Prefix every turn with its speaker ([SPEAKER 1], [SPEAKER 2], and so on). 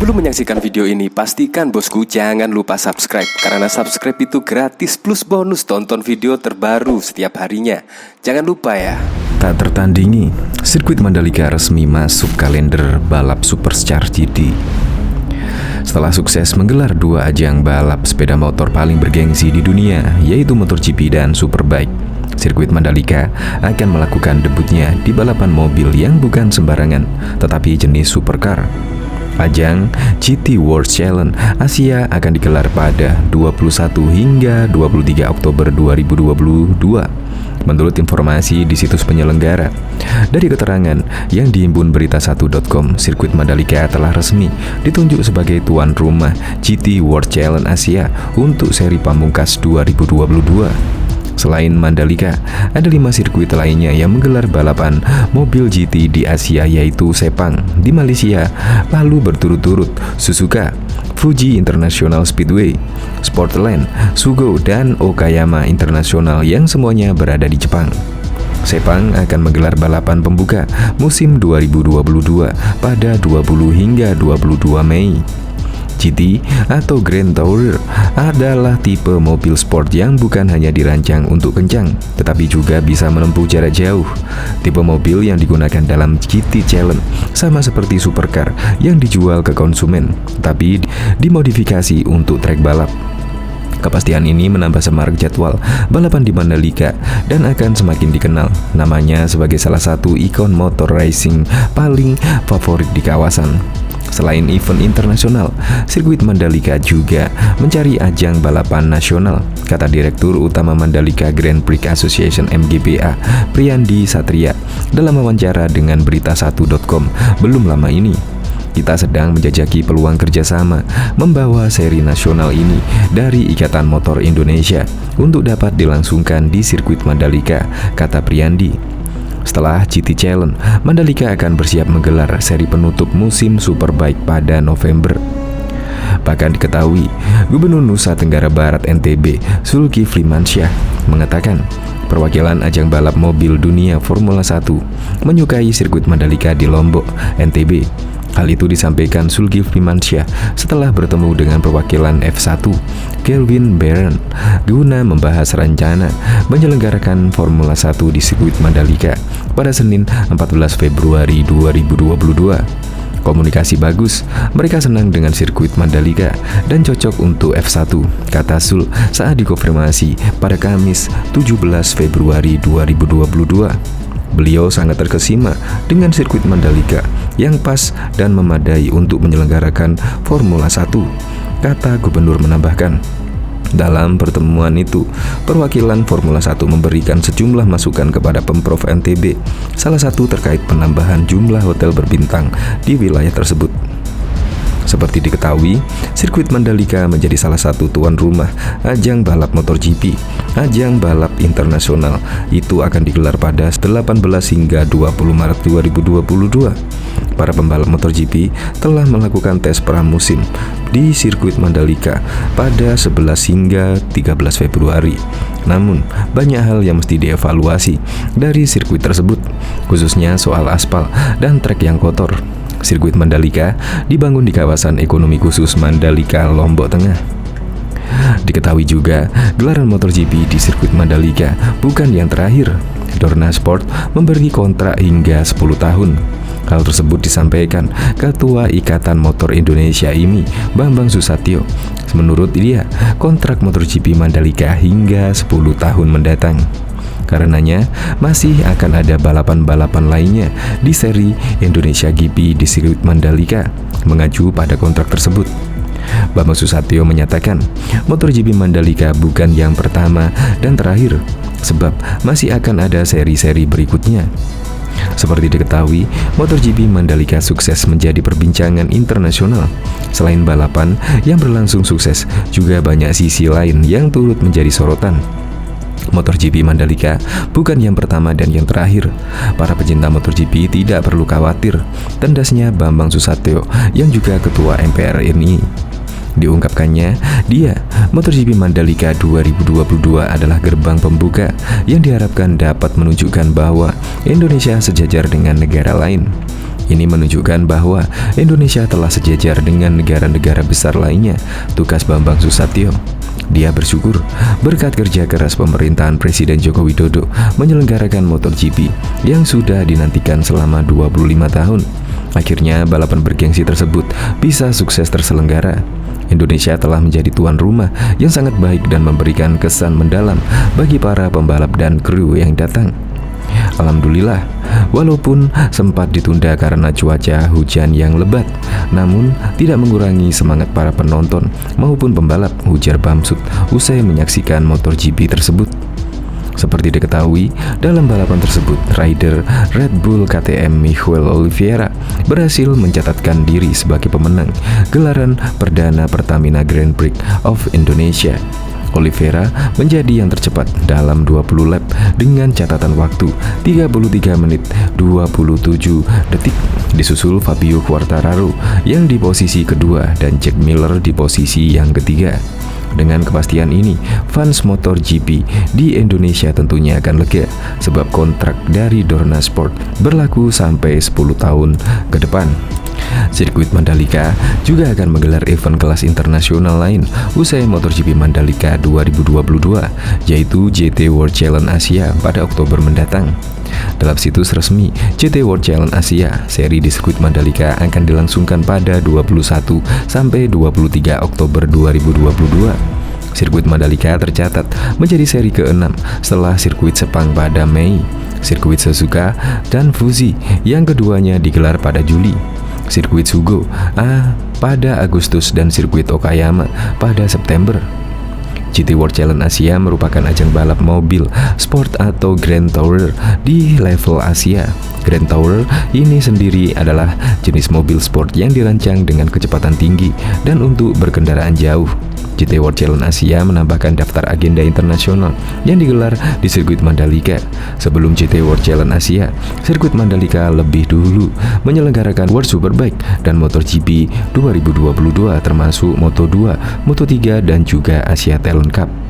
[SPEAKER 1] Sebelum menyaksikan video ini, pastikan bosku jangan lupa subscribe. Karena subscribe itu gratis plus bonus tonton video terbaru setiap harinya. Jangan lupa ya.
[SPEAKER 2] Tak tertandingi, sirkuit Mandalika resmi masuk kalender balap Supercar GT. Setelah sukses menggelar 2 ajang balap sepeda motor paling bergengsi di dunia, yaitu MotoGP dan Superbike, sirkuit Mandalika akan melakukan debutnya di balapan mobil yang bukan sembarangan, tetapi jenis supercar. Ajang GT World Challenge Asia akan digelar pada 21 hingga 23 Oktober 2022. Menurut informasi di situs penyelenggara, dari keterangan yang dihimpun berita1.com, sirkuit Mandalika telah resmi ditunjuk sebagai tuan rumah GT World Challenge Asia untuk seri pamungkas 2022. Selain Mandalika, ada 5 sirkuit lainnya yang menggelar balapan mobil GT di Asia, yaitu Sepang di Malaysia, lalu berturut-turut Suzuka, Fuji International Speedway, Sportland, Sugo, dan Okayama International yang semuanya berada di Jepang. Sepang akan menggelar balapan pembuka musim 2022 pada 20 hingga 22 Mei. GT atau Grand Tourer adalah tipe mobil sport yang bukan hanya dirancang untuk kencang, tetapi juga bisa menempuh jarak jauh. Tipe mobil yang digunakan dalam GT Challenge sama seperti supercar yang dijual ke konsumen, tapi dimodifikasi untuk trek balap. Kepastian ini menambah semarak jadwal balapan di Mandalika dan akan semakin dikenal namanya sebagai salah satu ikon motor racing paling favorit di kawasan. Selain event internasional, sirkuit Mandalika juga mencari ajang balapan nasional, kata Direktur Utama Mandalika Grand Prix Association MGPA, Priyandi Satria, dalam wawancara dengan berita1.com belum lama ini. Kita sedang menjajaki peluang kerjasama membawa seri nasional ini dari Ikatan Motor Indonesia untuk dapat dilangsungkan di sirkuit Mandalika, kata Priyandi. Setelah GT Challenge, Mandalika akan bersiap menggelar seri penutup musim Superbike pada November. Bahkan diketahui, Gubernur Nusa Tenggara Barat NTB, Zulkifli Mansyah, mengatakan perwakilan ajang balap mobil dunia Formula 1 menyukai sirkuit Mandalika di Lombok, NTB. Hal itu disampaikan Zulkifli Mansyah setelah bertemu dengan perwakilan F1, Kelvin Barron, guna membahas rencana menyelenggarakan Formula 1 di sirkuit Mandalika pada Senin 14 Februari 2022. Komunikasi bagus, mereka senang dengan sirkuit Mandalika dan cocok untuk F1, kata Zul saat dikonfirmasi pada Kamis 17 Februari 2022. Beliau sangat terkesima dengan sirkuit Mandalika yang pas dan memadai untuk menyelenggarakan Formula 1, kata Gubernur menambahkan. Dalam pertemuan itu, perwakilan Formula 1 memberikan sejumlah masukan kepada Pemprov NTB, salah satu terkait penambahan jumlah hotel berbintang di wilayah tersebut. Seperti diketahui, sirkuit Mandalika menjadi salah satu tuan rumah ajang balap MotoGP. Ajang balap internasional itu akan digelar pada 18 hingga 20 Maret 2022. Para pembalap MotoGP telah melakukan tes pramusim di sirkuit Mandalika pada 11 hingga 13 Februari. Namun, banyak hal yang mesti dievaluasi dari sirkuit tersebut, khususnya soal aspal dan trek yang kotor. Sirkuit Mandalika dibangun di kawasan ekonomi khusus Mandalika, Lombok Tengah. Diketahui juga, gelaran MotoGP di sirkuit Mandalika bukan yang terakhir. Dorna Sport memberi kontrak hingga 10 tahun. Hal tersebut disampaikan Ketua Ikatan Motor Indonesia IMI, Bambang Susatyo. Menurut dia, kontrak MotoGP Mandalika hingga 10 tahun mendatang. Karenanya, masih akan ada balapan-balapan lainnya di seri Indonesia GP di sirkuit Mandalika, mengacu pada kontrak tersebut. Bambang Susatyo menyatakan, MotoGP Mandalika bukan yang pertama dan terakhir, sebab masih akan ada seri-seri berikutnya. Seperti diketahui, MotoGP Mandalika sukses menjadi perbincangan internasional. Selain balapan yang berlangsung sukses, juga banyak sisi lain yang turut menjadi sorotan. MotoGP Mandalika bukan yang pertama dan yang terakhir. Para pecinta MotoGP tidak perlu khawatir, tandasnya Bambang Susatyo yang juga Ketua MPR RI. Diungkapkannya, MotoGP Mandalika 2022 adalah gerbang pembuka yang diharapkan dapat menunjukkan bahwa Indonesia sejajar dengan negara lain. Ini menunjukkan bahwa Indonesia telah sejajar dengan negara-negara besar lainnya, tugas Bambang Susatyo. Dia bersyukur berkat kerja keras pemerintahan Presiden Joko Widodo menyelenggarakan MotoGP yang sudah dinantikan selama 25 tahun. Akhirnya balapan bergengsi tersebut bisa sukses terselenggara. Indonesia telah menjadi tuan rumah yang sangat baik dan memberikan kesan mendalam bagi para pembalap dan kru yang datang. Alhamdulillah, walaupun sempat ditunda karena cuaca hujan yang lebat, namun tidak mengurangi semangat para penonton maupun pembalap, ujar Bamsud usai menyaksikan MotoGP tersebut. Seperti diketahui, dalam balapan tersebut, rider Red Bull KTM Miguel Oliveira berhasil mencatatkan diri sebagai pemenang gelaran perdana Pertamina Grand Prix of Indonesia. Oliveira menjadi yang tercepat dalam 20 lap dengan catatan waktu 33 menit 27 detik, disusul Fabio Quartararo yang di posisi kedua dan Jack Miller di posisi yang ketiga. Dengan kepastian ini, fans MotoGP di Indonesia tentunya akan lega sebab kontrak dari Dorna Sport berlaku sampai 10 tahun ke depan. Sirkuit Mandalika juga akan menggelar event kelas internasional lain usai MotoGP Mandalika 2022, yaitu JT World Challenge Asia pada Oktober mendatang. Dalam situs resmi JT World Challenge Asia, seri di sirkuit Mandalika akan dilangsungkan pada 21 sampai 23 Oktober 2022. Sirkuit Mandalika tercatat menjadi seri ke-6 setelah sirkuit Sepang pada Mei, sirkuit Suzuka dan Fuji yang keduanya digelar pada Juli, sirkuit Sugo pada Agustus dan sirkuit Okayama pada September. GT World Challenge Asia merupakan ajang balap mobil sport atau Grand Tourer di level Asia. Grand Tourer ini sendiri adalah jenis mobil sport yang dirancang dengan kecepatan tinggi dan untuk berkendaraan jauh. GT World Challenge Asia menambahkan daftar agenda internasional yang digelar di sirkuit Mandalika. Sebelum GT World Challenge Asia, sirkuit Mandalika lebih dulu menyelenggarakan World Superbike dan MotoGP 2022 termasuk Moto2, Moto3 dan juga Asia Talent Cup.